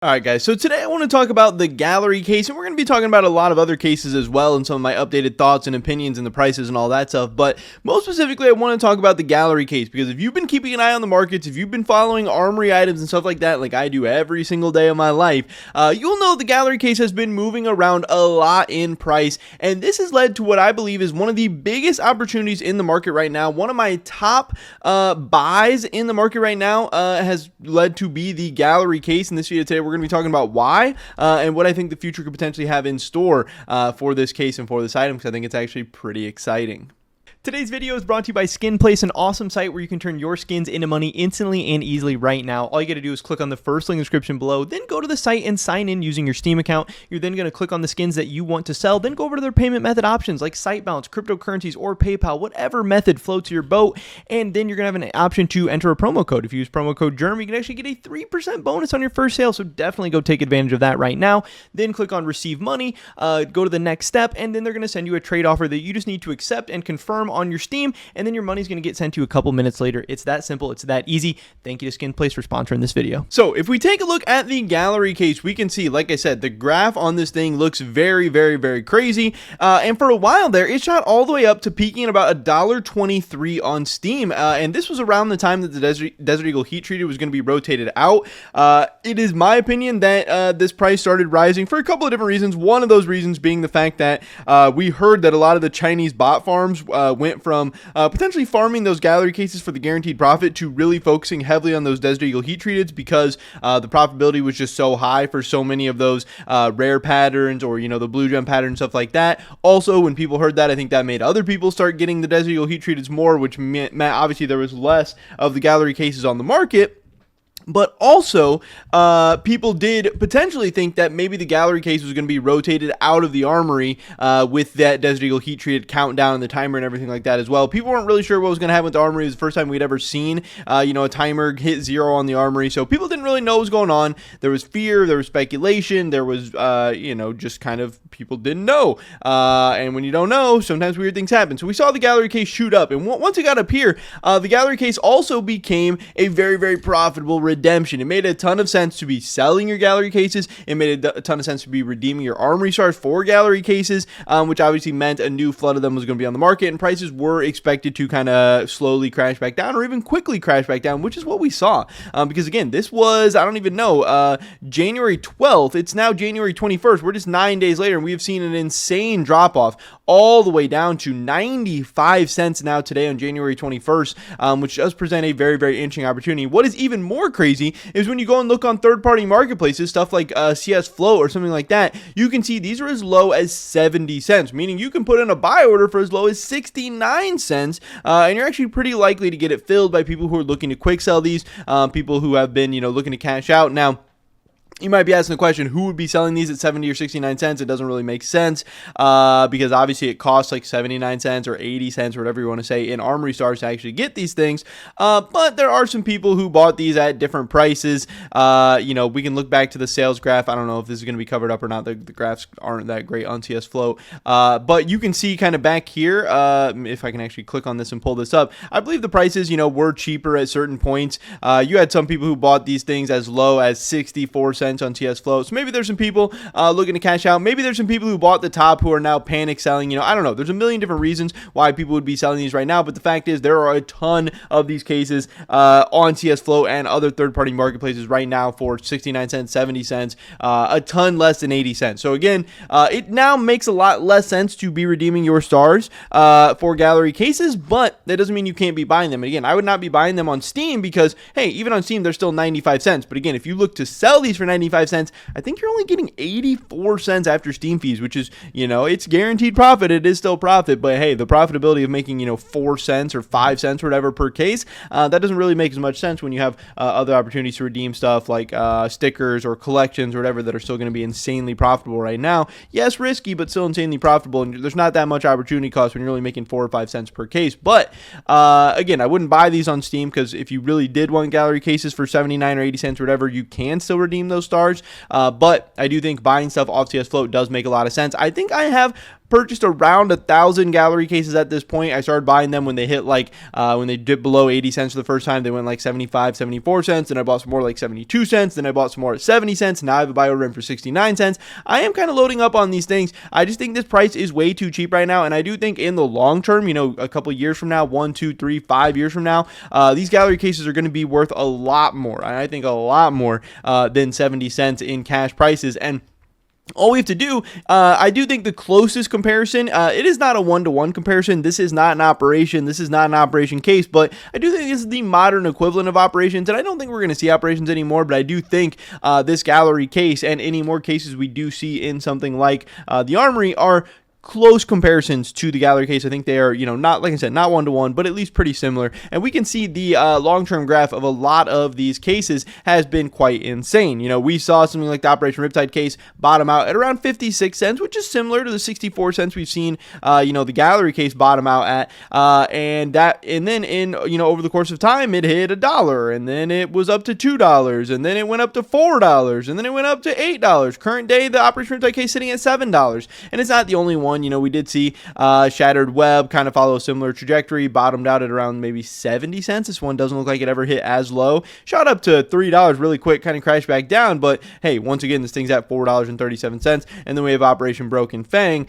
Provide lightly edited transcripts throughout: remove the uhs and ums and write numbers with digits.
Alright guys, so today I want to talk about the gallery case, and we're going to be talking about a lot of other cases as well, and some of my updated thoughts and opinions and the prices and all that stuff. But most specifically, I want to talk about the gallery case, because if you've been keeping an eye on the markets, if you've been following armory items and stuff like that, like I do every single day of my life, you'll know the gallery case has been moving around a lot in price, and this has led to what I believe is one of the biggest opportunities in the market right now. One of my top buys in the market right now has led to be the gallery case. In this video today, we're going to be talking about why and what I think the future could potentially have in store for this case and for this item, because I think it's actually pretty exciting. Today's video is brought to you by SkinPlace, an awesome site where you can turn your skins into money instantly and easily right now. All you got to do is click on the first link in the description below, then go to the site and sign in using your Steam account. You're then going to click on the skins that you want to sell, then go over to their payment method options like Sitebalance, cryptocurrencies, or PayPal, whatever method floats your boat, and then you're going to have an option to enter a promo code. If you use promo code JERM, you can actually get a 3% bonus on your first sale, so definitely go take advantage of that right now. Then click on Receive Money, go to the next step, and then they're going to send you a trade offer that you just need to accept and confirm on your Steam, and then your money's going to get sent to you a couple minutes later. It's that simple. It's that easy. Thank you to SkinPlace for sponsoring this video. So if we take a look at the gallery case, we can see, like I said, the graph on this thing looks very, very, very crazy. And for a while there, it shot all the way up to peaking at about $1.23 on Steam. And this was around the time that the Desert Eagle Heat Treated was going to be rotated out. It is my opinion that this price started rising for a couple of different reasons. One of those reasons being the fact that we heard that a lot of the Chinese bot farms went from potentially farming those gallery cases for the guaranteed profit to really focusing heavily on those Desert Eagle Heat Treateds, because the profitability was just so high for so many of those rare patterns, or the blue gem pattern, stuff like that. Also, when people heard that, I think that made other people start getting the Desert Eagle Heat Treateds more, which meant obviously there was less of the gallery cases on the market. But also, people did potentially think that maybe the gallery case was going to be rotated out of the armory with that Desert Eagle Heat Treated countdown and the timer and everything like that as well. People weren't really sure what was going to happen with the armory. It was the first time we'd ever seen, a timer hit 0 on the armory. So people didn't really know what was going on. There was fear, there was speculation, there was, just kind of people didn't know. And when you don't know, sometimes weird things happen. So we saw the gallery case shoot up. And once it got up here, the gallery case also became a very, very profitable redemption. It made a ton of sense to be selling your gallery cases. It made a ton of sense to be redeeming your armory stars for gallery cases, which obviously meant a new flood of them was going to be on the market, and prices were expected to kind of slowly crash back down, or even quickly crash back down, which is what we saw. Because again, this was, I don't even know, January 12th. It's now January 21st. We're just 9 days later, and we have seen an insane drop off all the way down to 95 cents now today on January 21st, which does present a very, very interesting opportunity. What is even more crazy is when you go and look on third-party marketplaces, stuff like CS Float or something like that, you can see these are as low as 70 cents, meaning you can put in a buy order for as low as 69 cents, and you're actually pretty likely to get it filled by people who are looking to quick sell these, people who have been, looking to cash out. Now, you might be asking the question, who would be selling these at 70 or 69 cents? It doesn't really make sense because obviously it costs like 79 cents or 80 cents or whatever you want to say in Armory Stars to actually get these things. But there are some people who bought these at different prices. We can look back to the sales graph. I don't know if this is going to be covered up or not. The graphs aren't that great on CS Float. But you can see kind of back here, if I can actually click on this and pull this up, I believe the prices, were cheaper at certain points. You had some people who bought these things as low as 64 cents on TS Float. So maybe there's some people looking to cash out. Maybe there's some people who bought the top who are now panic selling. I don't know. There's a million different reasons why people would be selling these right now. But the fact is, there are a ton of these cases on TS Float and other third-party marketplaces right now for 69 cents, 70 cents, a ton less than 80 cents. So again, it now makes a lot less sense to be redeeming your stars for gallery cases, but that doesn't mean you can't be buying them. And again, I would not be buying them on Steam because, hey, even on Steam, they're still 95 cents. But again, if you look to sell these for 95 cents, I think you're only getting 84 cents after Steam fees, which is, it's guaranteed profit. It is still profit, but hey, the profitability of making, 4 cents or 5 cents or whatever per case, that doesn't really make as much sense when you have other opportunities to redeem stuff like stickers or collections or whatever that are still going to be insanely profitable right now. Yes, risky, but still insanely profitable, and there's not that much opportunity cost when you're only making 4 or 5 cents per case. But again, I wouldn't buy these on Steam because if you really did want gallery cases for 79 or 80 cents or whatever, you can still redeem those stars. But I do think buying stuff off TS Float does make a lot of sense. I think I have purchased around 1,000 gallery cases at this point. I started buying them when they hit when they dipped below 80 cents for the first time. They went like 75, 74 cents. Then I bought some more like 72 cents. Then I bought some more at 70 cents. Now I have a buy order in for 69 cents. I am kind of loading up on these things. I just think this price is way too cheap right now. And I do think in the long term, a couple years from now, 1, 2, 3, 5 years from now, these gallery cases are going to be worth a lot more. I think a lot more than 70 cents in cash prices. And all we have to do, I do think the closest comparison, it is not a one-to-one comparison. This is not an operation. This is not an operation case, but I do think this is the modern equivalent of operations, and I don't think we're going to see operations anymore, but I do think this gallery case and any more cases we do see in something like the Armory are close comparisons to the gallery case. I think they are, not, like I said, not one-to-one, but at least pretty similar. And we can see the long-term graph of a lot of these cases has been quite insane. We saw something like the Operation Riptide case bottom out at around 56 cents, which is similar to the 64 cents we've seen, the gallery case bottom out at. And then over the course of time, it hit $1, and then it was up to $2, and then it went up to $4, and then it went up to $8. Current day, the Operation Riptide case sitting at $7. And it's not the only one. We did see Shattered Web kind of follow a similar trajectory, bottomed out at around maybe 70 cents. This one doesn't look like it ever hit as low. Shot up to $3 really quick, kind of crashed back down. But hey, once again, this thing's at $4.37. And then we have Operation Broken Fang,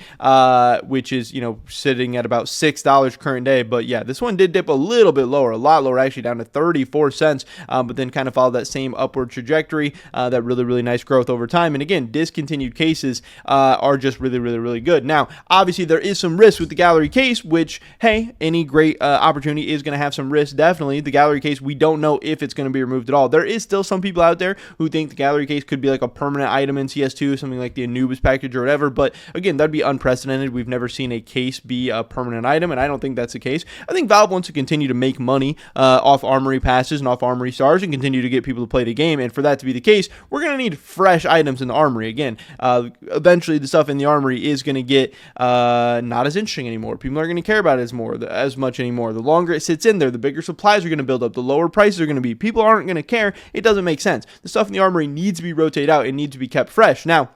which is, sitting at about $6 current day. But yeah, this one did dip a little bit lower, a lot lower, actually down to 34 cents. But then kind of followed that same upward trajectory, that really, really nice growth over time. And again, discontinued cases are just really, really, really good. Now, obviously, there is some risk with the gallery case, which, hey, any great opportunity is going to have some risk, definitely. The gallery case, we don't know if it's going to be removed at all. There is still some people out there who think the gallery case could be like a permanent item in CS2, something like the Anubis package or whatever, but again, that'd be unprecedented. We've never seen a case be a permanent item, and I don't think that's the case. I think Valve wants to continue to make money off Armory passes and off Armory stars and continue to get people to play the game, and for that to be the case, we're going to need fresh items in the Armory. Again, eventually the stuff in the Armory is going to get not as interesting anymore. People aren't going to care about it as much anymore. The longer it sits in there, the bigger supplies are going to build up, the lower prices are going to be. People aren't going to care. It doesn't make sense. The stuff in the Armory needs to be rotated out. It needs to be kept fresh. Now,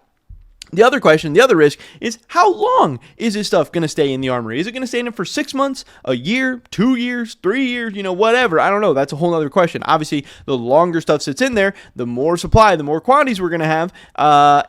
the other question, the other risk is how long is this stuff going to stay in the Armory? Is it going to stay in it for 6 months, a year, 2 years, 3 years, whatever? I don't know. That's a whole other question. Obviously, the longer stuff sits in there, the more supply, the more quantities we're going to have,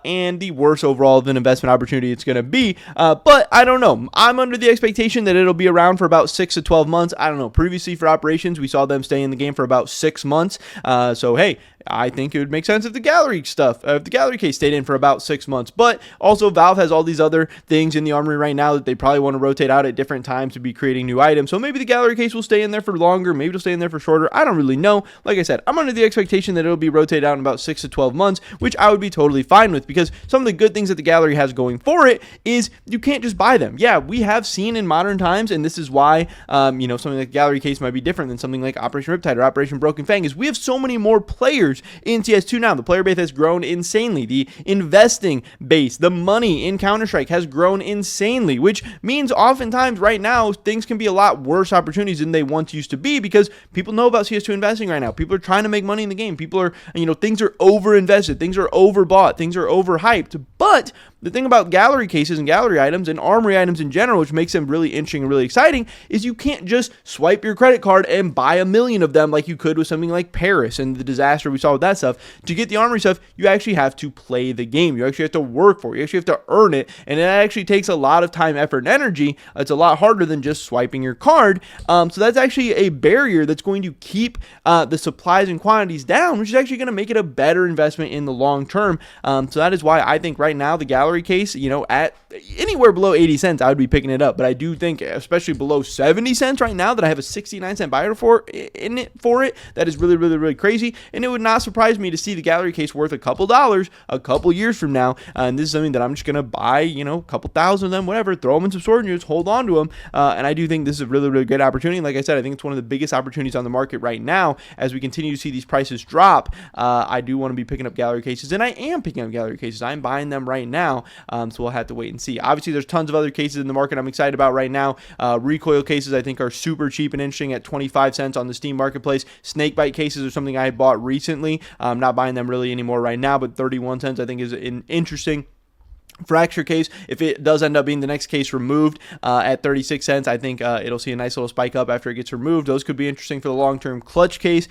and the worse overall of an investment opportunity it's going to be. But I don't know. I'm under the expectation that it'll be around for about 6 to 12 months. I don't know. Previously for Operations, we saw them stay in the game for about 6 months. So, hey, I think it would make sense if the gallery case stayed in for about 6 months. But also, Valve has all these other things in the Armory right now that they probably want to rotate out at different times to be creating new items. So maybe the gallery case will stay in there for longer. Maybe it'll stay in there for shorter. I don't really know. Like I said, I'm under the expectation that it'll be rotated out in about 6 to 12 months, which I would be totally fine with, because some of the good things that the gallery has going for it is you can't just buy them. Yeah, we have seen in modern times, and this is why, something like the gallery case might be different than something like Operation Riptide or Operation Broken Fang, is we have so many more players in CS2 now. The player base has grown insanely. The investing base, the money in Counter-Strike has grown insanely, which means oftentimes right now things can be a lot worse opportunities than they once used to be, because people know about CS2 investing right now. People are trying to make money in the game. People are, things are over-invested. Things are overbought. Things are overhyped. But the thing about gallery cases and gallery items and Armory items in general, which makes them really interesting and really exciting, is you can't just swipe your credit card and buy 1,000,000 of them like you could with something like Paris and the disaster we saw with that stuff. To get the Armory stuff, you actually have to play the game. You actually have to work for it. You actually have to earn it, and it actually takes a lot of time, effort, and energy. It's a lot harder than just swiping your card. So that's actually a barrier that's going to keep the supplies and quantities down, which is actually going to make it a better investment in the long term. So that is why I think right now the gallery case, at anywhere below 80 cents, I would be picking it up. But I do think, especially below 70 cents right now, that I have a 69-cent buyer for it. That is really, really, really crazy. And it would not surprise me to see the gallery case worth a couple dollars a couple years from now. And this is something that I'm just going to buy, a couple thousand of them, whatever, throw them in some storage units, hold on to them. And I do think this is a really, really great opportunity. Like I said, I think it's one of the biggest opportunities on the market right now. As we continue to see these prices drop, I do want to be picking up gallery cases, and I am picking up gallery cases. I'm buying them right now. So we'll have to wait and see. Obviously, there's tons of other cases in the market I'm excited about right now. Recoil cases, I think, are super cheap and interesting at 25 cents on the Steam marketplace. Snakebite cases are something I bought recently. I'm not buying them really anymore right now, but 31 cents I think is interesting. Fracture case, if it does end up being the next case removed at 36 cents, I think it'll see a nice little spike up after it gets removed. Those could be interesting for the long-term. Clutch case,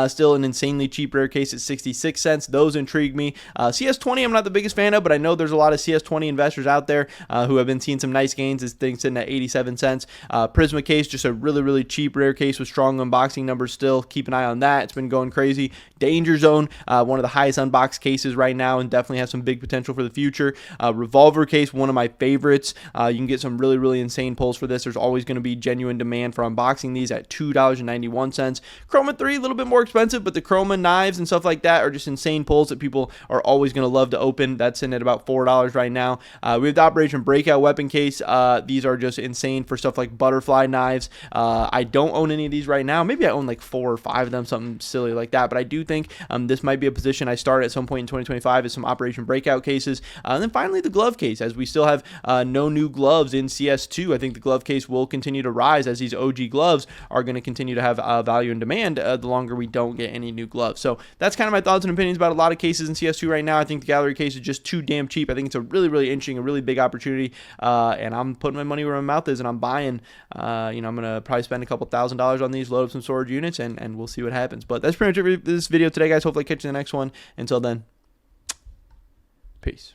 still an insanely cheap rare case at 66 cents. Those intrigue me. CS20 I'm not the biggest fan of, but I know there's a lot of CS20 investors out there who have been seeing some nice gains. This thing's sitting at 87 cents. Prisma case, just a really cheap rare case with strong unboxing numbers still. Keep an eye on that. It's been going crazy. Danger Zone, one of the highest unboxed cases right now and definitely has some big potential for the future. Revolver case, one of my favorites. You can get some really insane pulls for this. There's always going to be genuine demand for unboxing these at $2.91. Chroma 3, a little bit more expensive, but the Chroma knives and stuff like that are just insane pulls that people are always going to love to open. That's in at about $4 right now. We have the Operation Breakout weapon case. These are just insane for stuff like butterfly knives. I don't own any of these right now. Maybe I own like 4 or 5 of them, something silly like that, but I do think this might be a position I start at some point in 2025 as some Operation Breakout cases. And then finally, the glove case, as we still have no new gloves in CS2. I think the glove case will continue to rise as these OG gloves are going to continue to have value and demand the longer we don't get any new gloves. So that's kind of my thoughts and opinions about a lot of cases in CS2 right now. I think the gallery case is just too damn cheap. I think it's a really interesting, a really big opportunity, and I'm putting my money where my mouth is, and I'm buying. I'm going to probably spend a couple $1,000s on these, load up some storage units, and we'll see what happens. But that's pretty much it for this video today, guys. Hopefully I catch you in the next one. Until then, peace.